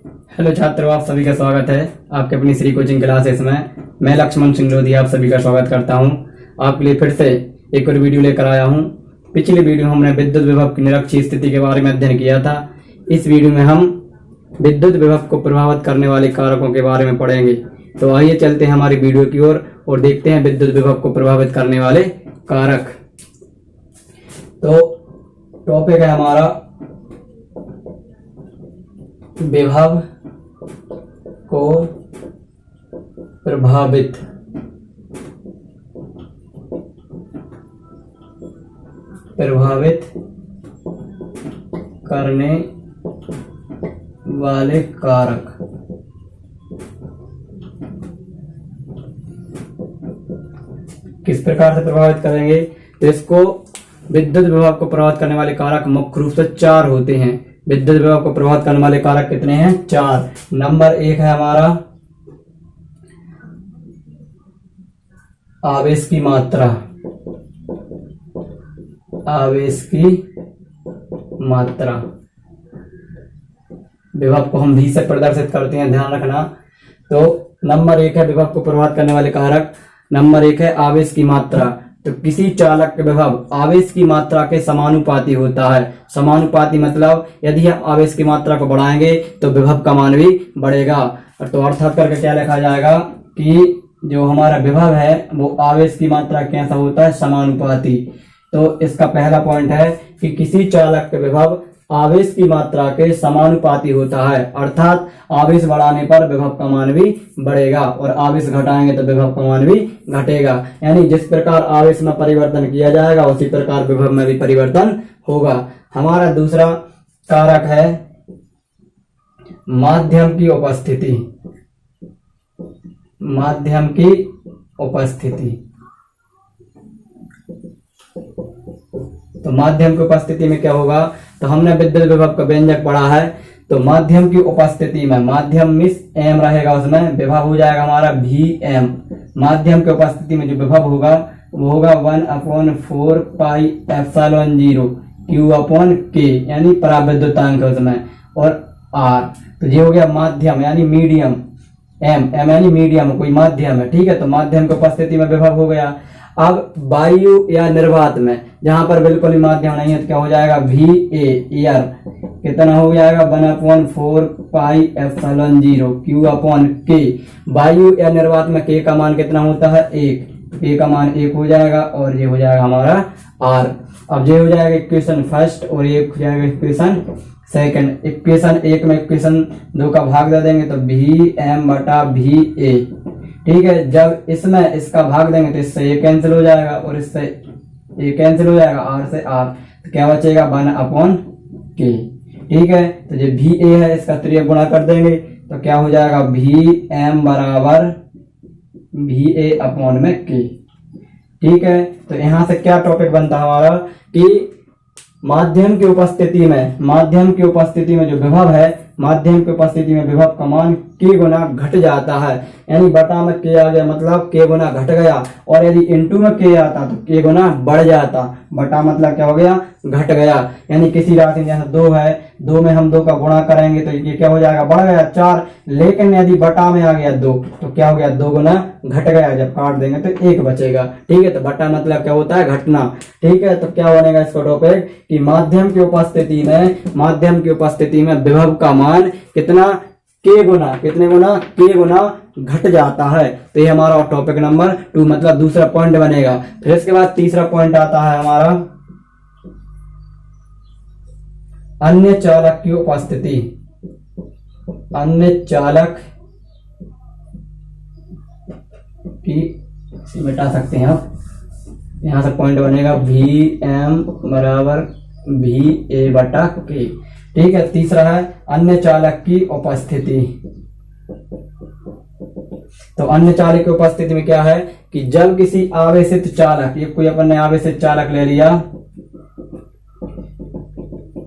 Hello छात्रों, आप सभी का स्वागत है आपके अपनी श्री कोचिंग क्लासेस में। मैं लक्ष्मण सिंह लोधी आप सभी का स्वागत करता हूं। आपके लिए फिर से एक और वीडियो लेकर आया हूं। पिछली वीडियो में हमने विद्युत विभव की निरक्षीय स्थिति के बारे में अध्ययन किया था। इस वीडियो में हम विद्युत विभव को प्रभावित करने वाले कारकों के बारे में पढ़ेंगे। तो आइए चलते हैं हमारी वीडियो की ओर और देखते हैं विद्युत विभव को प्रभावित करने वाले कारक। तो टॉपिक है हमारा विभव को प्रभावित करने वाले कारक। किस प्रकार से प्रभावित करेंगे? तो इसको विद्युत विभव को प्रभावित करने वाले कारक मुख्य रूप से 4 होते हैं। विद्युत विभव को प्रभावित करने वाले कारक कितने हैं? 4। नंबर 1 है हमारा आवेश की मात्रा। विभव को हम भी से प्रदर्शित करते हैं, ध्यान रखना। तो नंबर 1 है विभव को प्रभावित करने वाले कारक। नंबर 1 है आवेश की मात्रा। तो किसी चालक का विभव आवेश की मात्रा के समानुपाती होता है। समानुपाती मतलब यदि हम आवेश की मात्रा को बढ़ाएंगे तो विभव का मान भी बढ़ेगा। तो अर्थात करके क्या लिखा जाएगा कि जो हमारा विभव है वो आवेश की मात्रा कैसा होता है? समानुपाती। तो इसका पहला पॉइंट है कि किसी चालक का विभव आवेश की मात्रा के समानुपाती होता है, अर्थात आवेश बढ़ाने पर विभव का मान भी बढ़ेगा और आवेश घटाएंगे तो विभव का मान भी घटेगा। यानी जिस प्रकार आवेश में परिवर्तन किया जाएगा उसी प्रकार विभव में भी परिवर्तन होगा। हमारा दूसरा कारक है माध्यम की उपस्थिति। तो माध्यम की उपस्थिति में क्या होगा? तो हमने विद्युत विभव का व्यंजक पढ़ा है। तो माध्यम की उपस्थिति में, माध्यम मिस एम रहेगा, उसमें विभव हो जाएगा हमारा Vm। माध्यम की उपस्थिति में जो विभव होगा वो होगा 1/4 पाई एप्सिलॉन 0 Q/K, यानी पराविद्युतांक उसमें, और R। तो ये हो गया माध्यम यानी मीडियम। M यानी मीडियम, कोई माध्यम है, ठीक है। तो माध्यम की उपस्थिति में विभव हो गया। अब वायु या निर्वात में, जहां पर बिल्कुल ही माध्यम नहीं है, तो क्या हो जाएगा? VA एयर कितना हो जाएगा? 1/4 पाई एप्सिलॉन 0 Q/K। वायु या निर्वात में K का मान कितना होता है? 1। K का मान 1 हो जाएगा और ये हो जाएगा हमारा R। अब ये हो जाएगा इक्वेशन फर्स्ट और ये हो जाएगा इक्वेशन सेकंड। इक्वेशन 1 में इक्वेशन 2 का भाग दे देंगे तो Vm/VA, ठीक है। जब इसमें इसका भाग देंगे तो इससे ये कैंसिल हो जाएगा और इससे ये कैंसिल हो जाएगा, R से R, तो क्या बचेगा? 1/K, ठीक है। तो जो VA है इसका 3 गुणा कर देंगे तो क्या हो जाएगा? Vm बराबर VA/K, ठीक है। तो यहां से क्या टॉपिक बनता है हमारा कि माध्यम की उपस्थिति में जो विभव है, माध्यम की उपस्थिति में विभव का मान K गुना घट जाता है। यानी बटा में K आ गया मतलब K गुना घट गया, और यदि इनटू में K आता तो K गुना बढ़ जाता। बटा मतलब क्या हो गया? घट गया। यानी किसी राशि जैसे 2 है, 2 में हम 2 का गुणा करेंगे तो ये क्या हो जाएगा? बढ़ गया 4। लेकिन यदि बटा में आ गया 2 तो क्या हो गया? 2 गुना घट गया। जब काट देंगे तो 1 बचेगा, ठीक है। तो बटा मतलब क्या होता है? घटना, ठीक है। तो क्या बनेगा इसका टॉपिक कि माध्यम की उपस्थिति में विभव का मान कितना? K गुना, कितने गुना? K गुना घट जाता है। तो ये हमारा टॉपिक नंबर 2 मतलब दूसरा पॉइंट बनेगा। फिर इसके बाद तीसरा पॉइंट आता है हमारा अन्य चालक की उपस्थिति। अन्य चालक की, इसे मिटा सकते हैं आप, यहां से पॉइंट बनेगा Vm बराबर VA/K, ठीक है। तीसरा है अन्य चालक की उपस्थिति। तो अन्य चालक की उपस्थिति में क्या है कि जब किसी आवेशित चालक, ये कोई अपन ने आवेशित चालक ले लिया,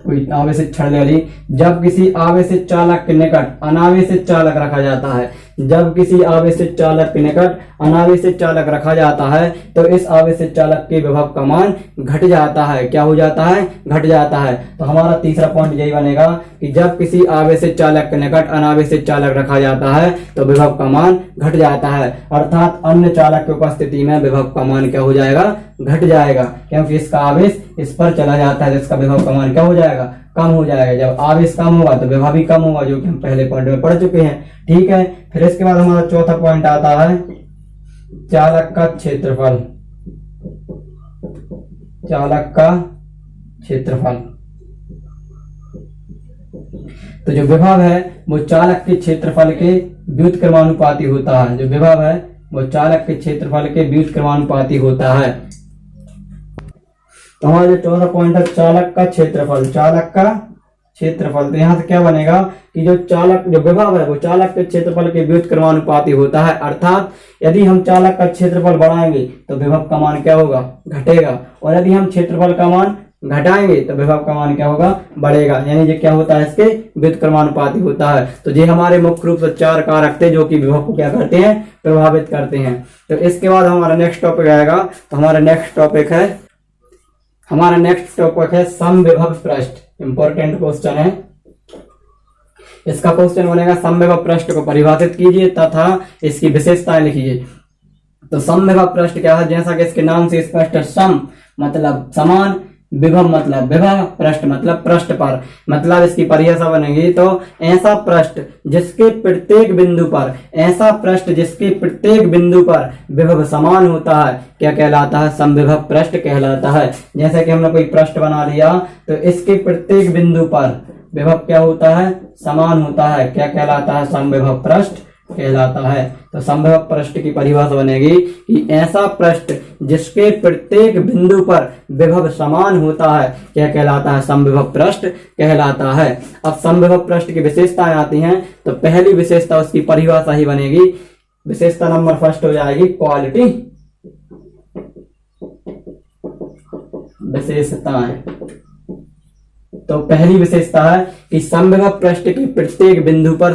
कोई आवेशित छड़ ले ली, जब किसी आवेशित चालक के निकट अनावेशित चालक रखा जाता है, जब किसी आवेशित चालक के निकट अनावेशित चालक रखा जाता है तो इस आवेशित चालक के विभव का मान घट जाता है। क्या हो जाता है? घट जाता है। तो हमारा तीसरा पॉइंट यही बनेगा कि जब किसी आवेशित चालक के निकट अनावेशित चालक रखा जाता है तो विभव का मान घट जाता है, अर्थात अन्य चालक की उपस्थिति में विभव का मान क्या हो जाएगा? घट जाएगा, क्योंकि इसका आवेश इस पर चला जाता है, जिसका विभव का मान क्या हो जाएगा? कम हो जाएगा। जब आवेश कम होगा तो विभव भी कम होगा, जो कि हम पहले पॉइंट में पढ़ चुके हैं। ठीक है, फिर इसके बाद हमारा चौथा पॉइंट आता है चालक का क्षेत्रफल। चालक का क्षेत्रफल, तो जो विभव है वो चालक के क्षेत्रफल के व्युत्क्रमानुपाती होता है। जो विभव है वो चालक के क्षेत्रफल के व्युत्क्रमानुपाती होता है। तो हमारा जो चौथा पॉइंट है चालक का क्षेत्रफल। चालक का क्षेत्रफल, तो यहाँ से क्या बनेगा कि जो विभव है वो चालक के क्षेत्रफल के व्युत्क्रमानुपाती होता है, अर्थात यदि हम चालक का क्षेत्रफल बढ़ाएंगे तो विभव का मान क्या होगा? घटेगा, और यदि हम क्षेत्रफल का मान घटाएंगे तो विभव का मान क्या होगा? बढ़ेगा। यानी ये क्या होता है? इसके व्युत्क्रमानुपाती होता है। तो ये हमारे मुख्य रूप से 4 कारक थे जो कि विभव को क्या करते हैं? प्रभावित करते हैं। तो इसके बाद हमारा नेक्स्ट टॉपिक आएगा। तो हमारा नेक्स्ट टॉपिक है समविभव पृष्ठ। इंपॉर्टेंट क्वेश्चन है। इसका क्वेश्चन बनेगा समविभव पृष्ठ को परिभाषित कीजिए तथा इसकी विशेषताएं लिखिए। तो समविभव पृष्ठ क्या है? जैसा कि इसके नाम से स्पष्ट है, सम मतलब समान, विभव मतलब विभव, पृष्ठ मतलब पृष्ठ पर। मतलब इसकी परिभाषा बनेगी तो ऐसा पृष्ठ जिसके प्रत्येक बिंदु पर विभव समान होता है क्या कहलाता है? समविभव पृष्ठ कहलाता है। जैसे कि हमने कोई पृष्ठ बना लिया तो इसके प्रत्येक बिंदु पर विभव क्या होता है? समान होता है। क्या कहलाता है? समविभव पृष्ठ कहलाता है। तो समविभव पृष्ठ की परिभाषा बनेगी कि ऐसा पृष्ठ जिसके प्रत्येक बिंदु पर विभव समान होता है क्या कहलाता है? समविभव पृष्ठ कहलाता है। अब समविभव पृष्ठ की विशेषताएं आती हैं। तो पहली विशेषता उसकी परिभाषा ही बनेगी। विशेषता नंबर फर्स्ट हो जाएगी क्वालिटी। विशेषताएं, तो पहली विशेषता है कि समविभव पृष्ठ के प्रत्येक बिंदु पर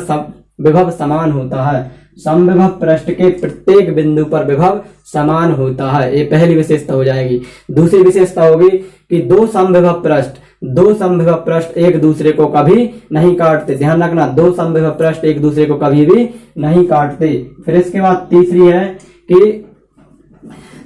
विभव समान होता है। समविभव पृष्ठ के प्रत्येक बिंदु पर विभव समान होता है, ये पहली विशेषता हो जाएगी। दूसरी विशेषता होगी कि दो समविभव पृष्ठ एक दूसरे को कभी नहीं काटते। ध्यान रखना, दो समविभव पृष्ठ एक दूसरे को कभी भी नहीं काटते। फिर इसके बाद तीसरी है कि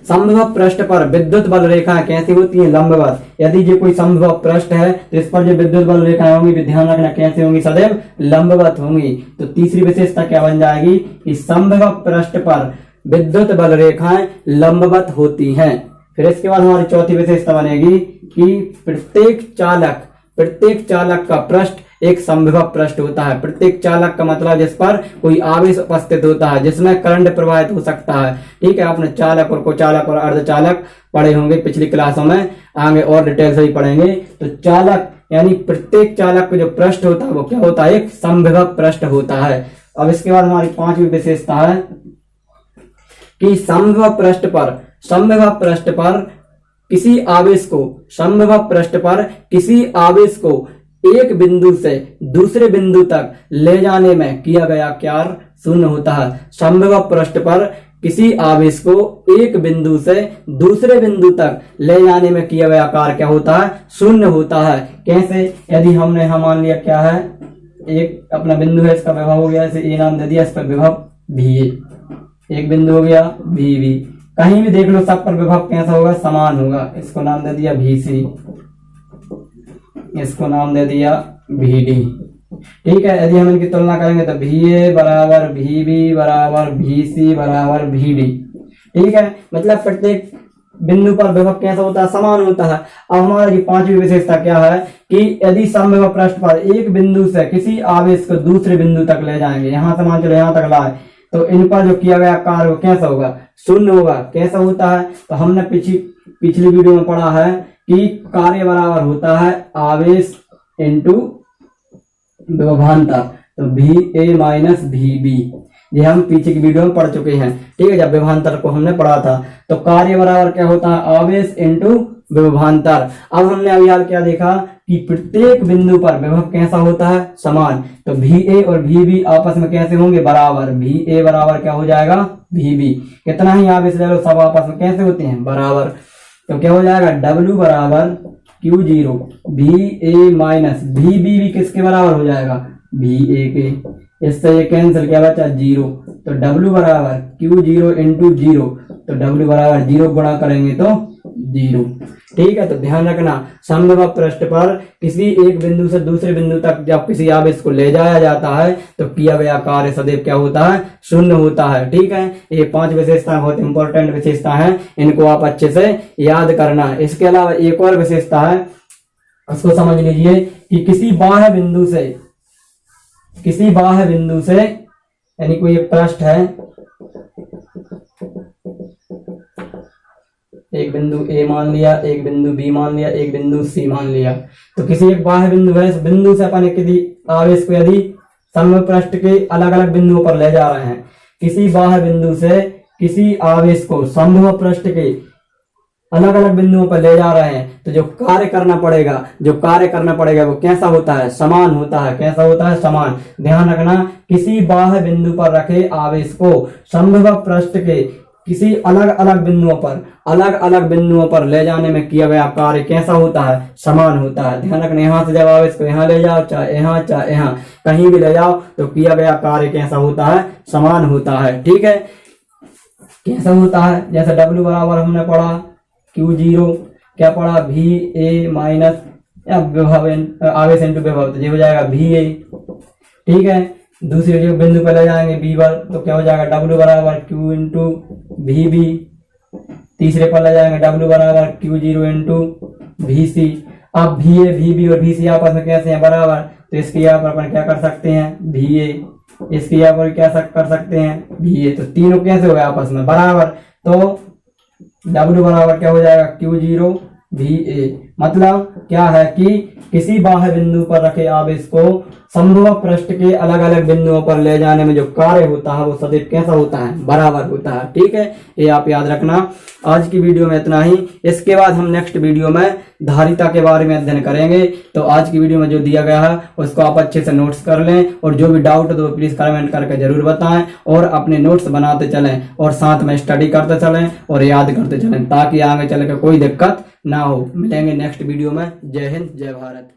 समविभव पृष्ठ पर विद्युत बल रेखाएं कैसी होती हैं? लंबवत। यदि ये कोई समविभव पृष्ठ है तो इस पर जो विद्युत बल रेखाएं होंगी भी ध्यान रखना कैसे होंगी? सदैव लंबवत होंगी। तो तीसरी विशेषता क्या बन जाएगी कि समविभव पृष्ठ पर विद्युत बल रेखाएं लंबवत होती हैं। फिर इसके बाद हमारी चौथी विशेषता बनेगी कि प्रत्येक चालक का पृष्ठ एक समविभव पृष्ठ होता है। प्रत्येक चालक का मतलब जिस पर कोई आवेश उपस्थित होता है, जिसमें करंट प्रवाहित हो सकता है। ठीक है, आपने चालक और कोचालक और अर्धचालक पढ़े होंगे पिछली क्लासों में, आगे और डिटेल से ही पढ़ेंगे। तो चालक यानी प्रत्येक चालक का जो पृष्ठ होता है वो क्या होता है? एक समविभव पृष्ठ होता है। अब इसके बाद हमारी पांचवी विशेषता है कि समविभव पृष्ठ पर किसी आवेश को एक बिंदु से दूसरे बिंदु तक ले जाने में किया गया कार्य शून्य होता है। समविभव पृष्ठ पर किसी आवेश को एक बिंदु से दूसरे बिंदु तक ले जाने में किया गया कार्य क्या होता है? शून्य होता है। कैसे? यदि हमने मान लिया क्या है, एक अपना बिंदु है, इसका विभव हो गया, इसे ए नाम दे दिया, इस पर विभव भी, एक बिंदु हो गया भी, कहीं भी देख लो सब पर विभव कैसा होगा? समान होगा। इसको नाम दे दिया VC, इसको नाम दे दिया VD। ठीक है, यदि हम इनकी तुलना करेंगे तो VA बराबर VB बराबर VC बराबर VD। ठीक है, मतलब प्रत्येक बिंदु पर विभव कैसा होता है? समान होता है। अब हमारी पांचवी विशेषता क्या है कि यदि समविभव पृष्ठ पर एक बिंदु से किसी आवेश को दूसरे बिंदु तक ले जाएंगे, यहां से मान चलो यहां तक लाए, तो इन पर जो किया गया कार्य कैसा होगा? शून्य होगा। कैसा होता है? तो हमने पिछली वीडियो में पढ़ा है कि कार्य बराबर होता है आवेश इंटू विभवांतर, तो VA माइनस VB। ये हम पीछे की वीडियो में पढ़ चुके हैं। ठीक है, जब विभवांतर को हमने पढ़ा था। तो कार्य बराबर क्या होता है? आवेश इंटू विभवांतर। अब हमने अभी हाल क्या देखा कि प्रत्येक बिंदु पर विभव कैसा होता है, समान। तो VA और VB आपस में कैसे होंगे, बराबर। VA बराबर क्या हो जाएगा, VB। कितना ही आवेश ले लो सब आपस में कैसे होते हैं, बराबर। तो क्या हो जाएगा, W बराबर Q0 VA माइनस VB भी किसके बराबर हो जाएगा, VA के। इससे ये कैंसिल, क्या बचा, 0। तो W बराबर Q0 इंटू 0। तो W बराबर 0 गुणा करेंगे तो 0। ठीक है, तो ध्यान रखना समविभव पृष्ठ पर किसी एक बिंदु से दूसरे बिंदु तक जब किसी आवेश को ले जाया जाता है तो किया गया कार्य सदैव क्या होता है, शून्य होता है। ठीक है, ये 5 विशेषताएं बहुत इंपॉर्टेंट विशेषता हैं, इनको आप अच्छे से याद करना। इसके अलावा एक और विशेषता है, उसको समझ लीजिए कि किसी बाह्य बिंदु से यानी कोई एक पृष्ठ है, एक बिंदु A मान लिया, एक बिंदु B मान लिया, एक बिंदु C मान लिया। तो किसी एक बाह्य बिंदु है, इस बिंदु से अपन किसी आवेश को यदि समविभव पृष्ठ के अलग अलग बिंदुओं पर ले जा रहे हैं, किसी बाह्य बिंदु से किसी आवेश को समविभव पृष्ठ के अलग अलग बिंदुओं पर ले जा रहे हैं, तो जो कार्य करना पड़ेगा वो कैसा होता है, समान होता है। कैसा होता है, समान। ध्यान रखना, किसी बाह्य बिंदु पर रखे आवेश को समविभव पृष्ठ के किसी अलग अलग बिंदुओं पर ले जाने में किया गया कार्य कैसा होता है, समान होता है। ध्यान रखना, यहाँ से जब आवेश को यहाँ ले जाओ, चाहे यहाँ कहीं भी ले जाओ, तो किया गया कार्य कैसा होता है, समान होता है। ठीक है, कैसा होता है, जैसे W बराबर हमने पढ़ा Q0, क्या पढ़ा, VA माइनस आवेश इंटू विभव, तो ये हो जाएगा VA। ठीक है, दूसरे जो बिंदु पर ले जाएंगे B1, तो क्या हो जाएगा, W बराबर Q इंटू VB। तीसरे पर ले जाएंगे W बराबर Q0 इंटू VC। अब VA, VB और VC आपस में कैसे हैं, बराबर। तो इसके यहाँ पर अपन क्या कर सकते हैं, VA। इसके यहाँ पर क्या कर सकते हैं, VA। तो तीनों कैसे हो गए, आपस में बराबर। तो W बराबर क्या हो जाएगा, Q0 VA। मतलब क्या है कि किसी बाह्य बिंदु पर रखे आवेश को समविभव पृष्ठ के अलग अलग बिंदुओं पर ले जाने में जो कार्य होता है वो सदैव कैसा होता है, बराबर होता है। ठीक है, ये आप याद रखना। आज की वीडियो में इतना ही। इसके बाद हम नेक्स्ट वीडियो में धारिता के बारे में अध्ययन करेंगे। तो आज की वीडियो में जो दिया गया है उसको आप अच्छे से नोट्स कर लें, और जो भी डाउट है तो प्लीज कमेंट करके जरूर बताएं, और अपने नोट्स बनाते चलें और साथ में स्टडी करते चलें और याद करते चलें, ताकि आगे चल के कोई दिक्कत ना हो। मिलेंगे नेक्स्ट वीडियो में। जय हिंद, जय भारत।